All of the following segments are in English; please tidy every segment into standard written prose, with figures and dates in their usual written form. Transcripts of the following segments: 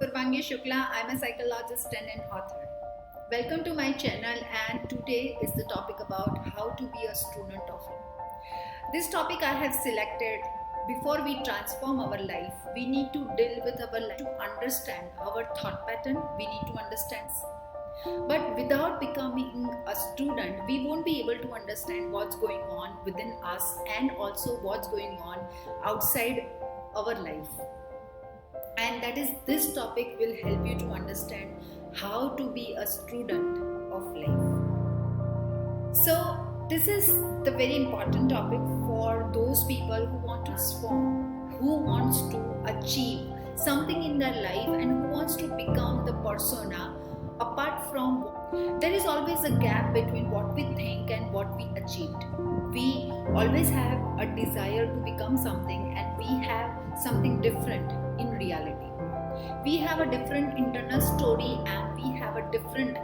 Purvangi Shukla. I'm a psychologist and an author. Welcome to my channel, and today is the topic about how to be a student of life. This topic I have selected. Before we transform our life, we need to deal with our life, to understand our thought pattern. We need to understand. But without becoming a student, we won't be able to understand what's going on within us and also what's going on outside our life. And that is, this topic will help you to understand how to be a student of life. So this is the very important topic for those people who want to transform, who wants to achieve something in their life, and who wants to become the persona. Apart from, there is always a gap between what we think and what we achieved. We always have a desire to become something, and we have something different in reality. We have a different internal story, and we have a different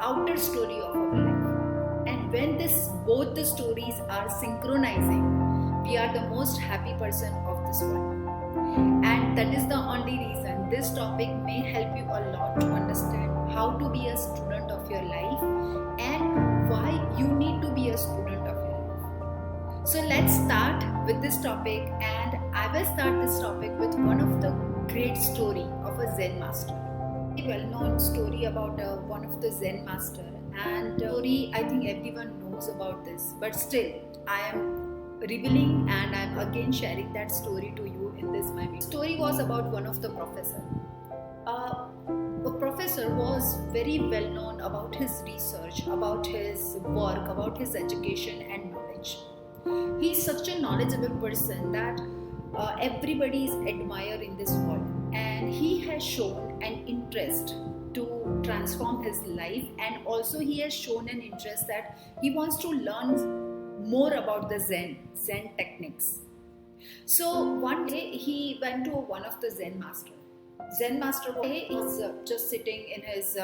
outer story of our life. And when both the stories are synchronizing, we are the most happy person of this world. And that is the only reason this topic may help you a lot to understand how to be a student of your life and why you need to be a student of your life. So let's start with this topic, and I will start this topic with one of the great story of a Zen master. A well-known story about one of the Zen master, and story I think everyone knows about this, but still I am revealing and I'm again sharing that story to you in this my video. Story was about one of the professor. A professor was very well known about his research, about his work, about his education and knowledge. He is such a knowledgeable person that everybody is admired in this world, and he has shown an interest to transform his life, and also he has shown an interest that he wants to learn more about the Zen techniques. So one day he went to one of the Zen master. Zen master is just sitting in his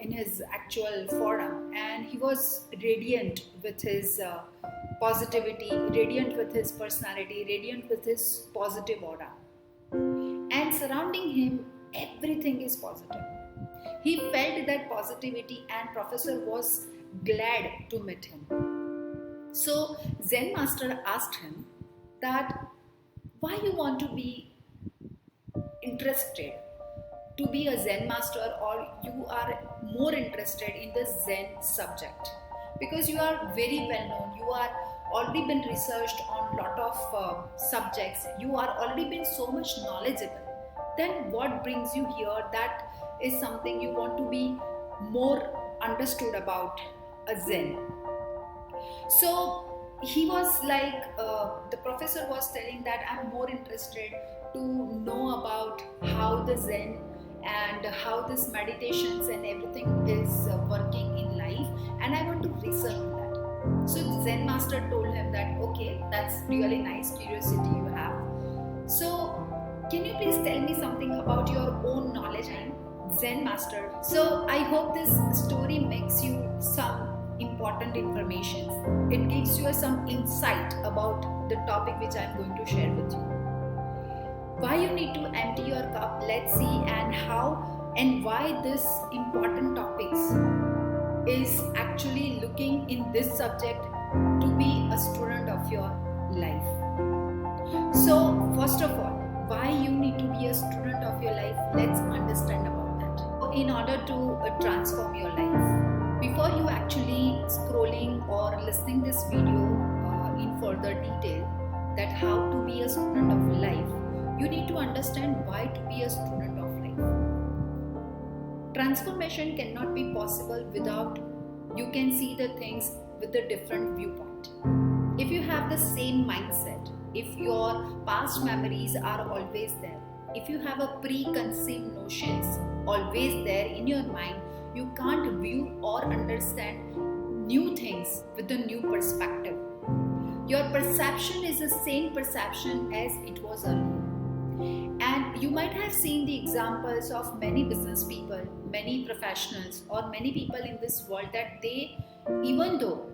in his actual forum, and he was radiant with his positivity, radiant with his personality, radiant with his positive aura. And surrounding him, everything is positive. He felt that positivity, and professor was glad to meet him. So Zen master asked him that why you want to be interested to be a Zen master, or you are more interested in the Zen subject, because you are very well known, you are already been researched on lot of subjects, you are already been so much knowledgeable. Then what brings you here? That is something you want to be more understood about a Zen. So he was like, the professor was telling that I'm more interested to know about how the Zen and how this meditations and everything is working in life, and I want to research on that. So the Zen master told him that, okay, that's really nice curiosity you have. So can you please tell me something about your own knowledge? And Zen master, so I hope this story makes you some important information. It gives you some insight about the topic which I am going to share with you. Why you need to empty your cup, let's see, and how and why this important topics is actually looking in this subject to be a student of your life. So first of all, why you need to be a student of your life, let's understand about that. In order to transform your life, before you actually scrolling or listening this video in further detail, that how to be a student of life, you need to understand why to be a student of life. Transformation cannot be possible without you can see the things with a different viewpoint. If you have the same mindset, if your past memories are always there, if you have a preconceived notions always there in your mind, you can't view or understand new things with a new perspective. Your perception is the same perception as it was earlier. And you might have seen the examples of many business people, many professionals, or many people in this world that they, even though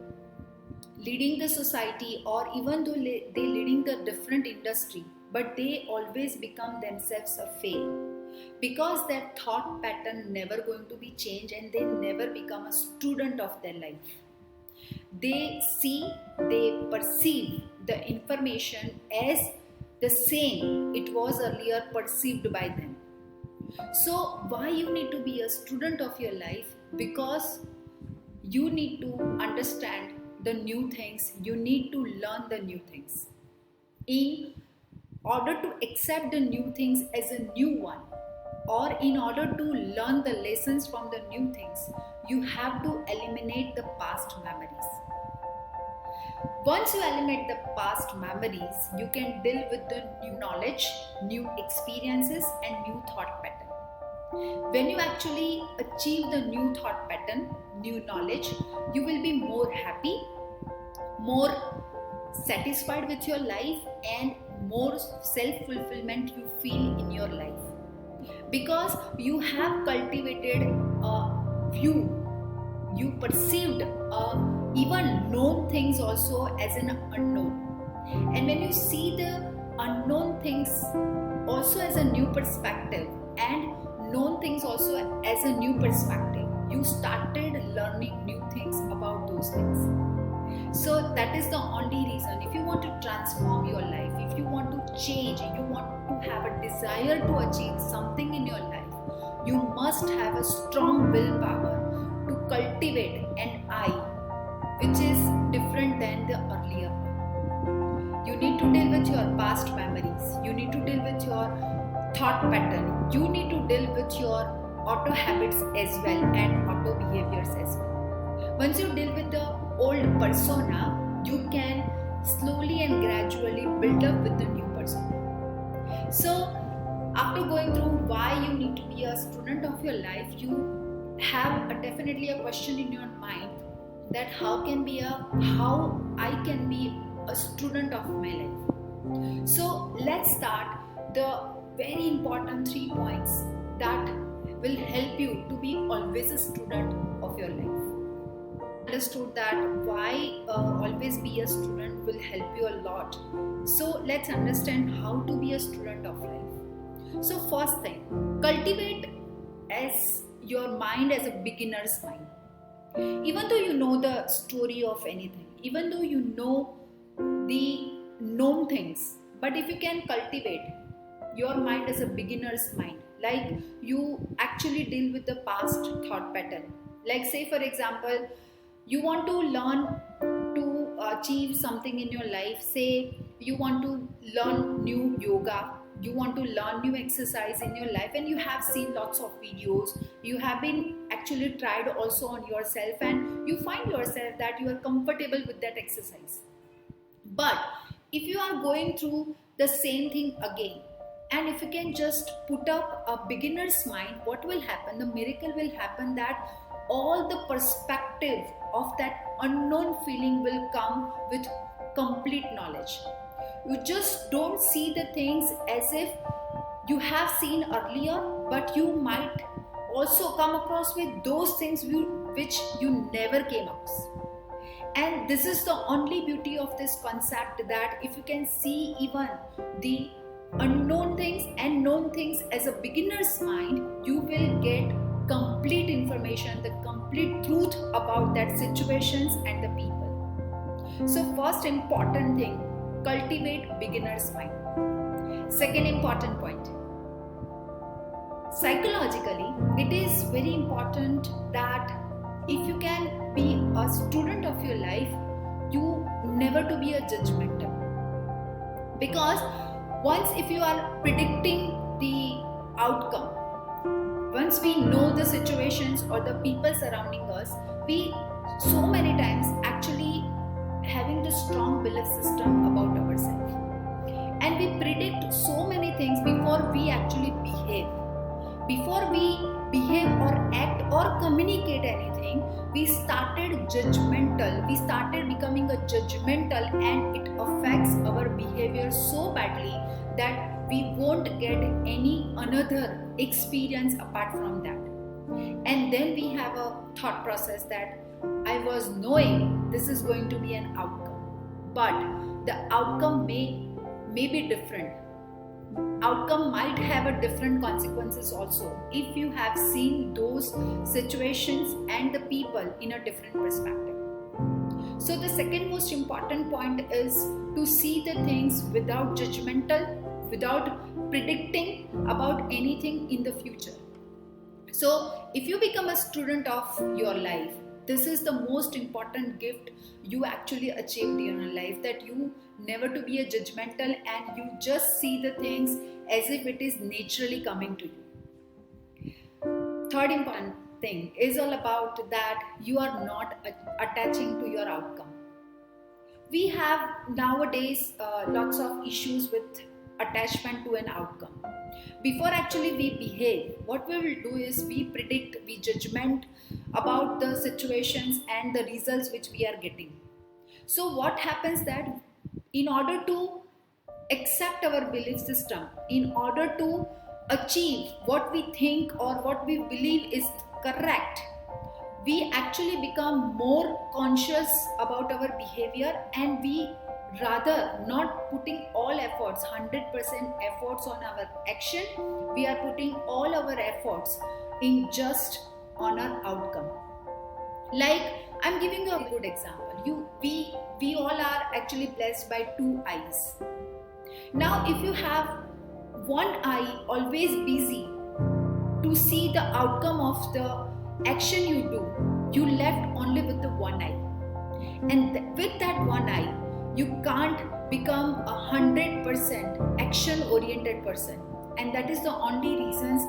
leading the society, or even though they leading the different industry, but they always become themselves a fail. because their thought pattern never going to be changed and they never become a student of their life. They see, they perceive the information as the same it was earlier perceived by them. So why you need to be a student of your life? Because you need to understand the new things, you need to learn the new things. In order to accept the new things as a new one, or in order to learn the lessons from the new things, you have to eliminate the past memories. Once you eliminate the past memories, you can deal with the new knowledge, new experiences, and new thought pattern. When you actually achieve the new thought pattern, new knowledge, you will be more happy, more satisfied with your life, and more self-fulfillment you feel in your life. Because you have cultivated a view, you perceived even known things also as an unknown. And when you see the unknown things also as a new perspective and known things also as a new perspective, you started learning new things about those things. So that is the only reason. If you want to transform your life, if you want to change, you want to have a desire to achieve something in your life, you must have a strong willpower to cultivate an I, which is different than the earlier one. You need to deal with your past memories. You need to deal with your thought pattern. You need to deal with your auto habits as well and auto behaviors as well. Once you deal with the old persona, you can slowly and gradually build up with the new persona. So after going through why you need to be a student of your life, you have definitely a question in your mind that how I can be a student of my life. So let's start the very important 3 points that will help you to be always a student of your life. Understood that why always be a student will help you a lot. So let's understand how to be a student of life. So first thing, cultivate as your mind as a beginner's mind. Even though you know the story of anything, even though you know the known things, but if you can cultivate your mind as a beginner's mind, like you actually deal with the past thought pattern. Like say for example, you want to learn to achieve something in your life. Say you want to learn new yoga, you want to learn new exercise in your life, and you have seen lots of videos, you have been actually tried also on yourself, and you find yourself that you are comfortable with that exercise. But if you are going through the same thing again, and if you can just put up a beginner's mind, what will happen? The miracle will happen that all the perspective of that unknown feeling will come with complete knowledge. You just don't see the things as if you have seen earlier, but you might also come across with those things which you never came across. And this is the only beauty of this concept, that if you can see even the unknown things and known things as a beginner's mind, you will get complete information, the complete truth about that situations and the people. So first important thing, cultivate beginner's mind. Second important point, psychologically it is very important that if you can be a student of your life, you never to be a judgmental. Because once if you are predicting the outcome, once we know the situations or the people surrounding us, we so many times actually having the strong belief system about ourselves, and we predict so many things before we actually behave. Before we behave or act or communicate anything, we started judgmental. We started becoming a judgmental, and it affects our behavior so badly that we won't get any another experience apart from that. And then we have a thought process that I was knowing this is going to be an outcome, but the outcome may be different. outcome might have a different consequences also if you have seen those situations and the people in a different perspective. So the second most important point is to see the things without judgmental, without predicting about anything in the future. So if you become a student of your life, this is the most important gift you actually achieved in your life, that you never to be a judgmental and you just see the things as if it is naturally coming to you. Third important thing is all about that you are not attaching to your outcome. We have nowadays lots of issues with attachment to an outcome. Before actually we behave, what we will do is we predict, we judgment about the situations and the results which we are getting. So what happens that in order to accept our belief system, in order to achieve what we think or what we believe is correct, we actually become more conscious about our behavior, and we rather not putting all efforts, 100% efforts on our action, we are putting all our efforts in just on our outcome. Like, I'm giving you a good example. We all are actually blessed by two eyes. Now if you have one eye always busy to see the outcome of the action you do, you left only with the one eye, and with that one eye you can't become 100% action oriented person. And that is the only reasons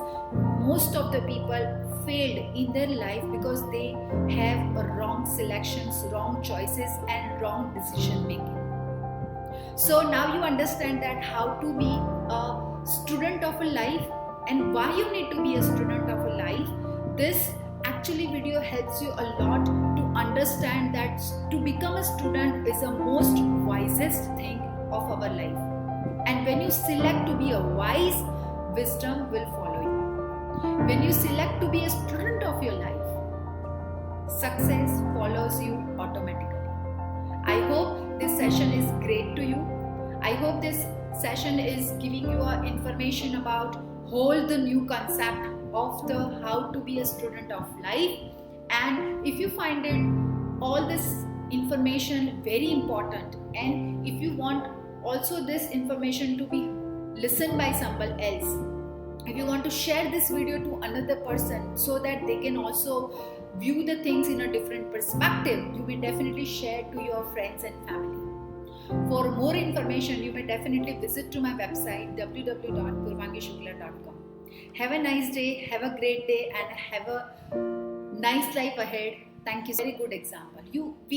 most of the people failed in their life, because they have wrong selections, wrong choices and wrong decision making. So now you understand that how to be a student of a life and why you need to be a student of a life. This actually video helps you a lot to understand that to become a student is the most wisest thing of our life. And when you select to be a wise, wisdom will follow you. When you select to be a student of your life, success follows you automatically. I hope this session is great to you. I hope this session is giving you information about whole the new concept of the how to be a student of life. And if you find it all this information very important, and if you want also this information to be listened by someone else, if you want to share this video to another person so that they can also view the things in a different perspective, you may definitely share to your friends and family. For more information, you may definitely visit to my website www.purvangishukla.com. Have a nice day, have a great day, and have a nice life ahead. Thank you. Very good example. We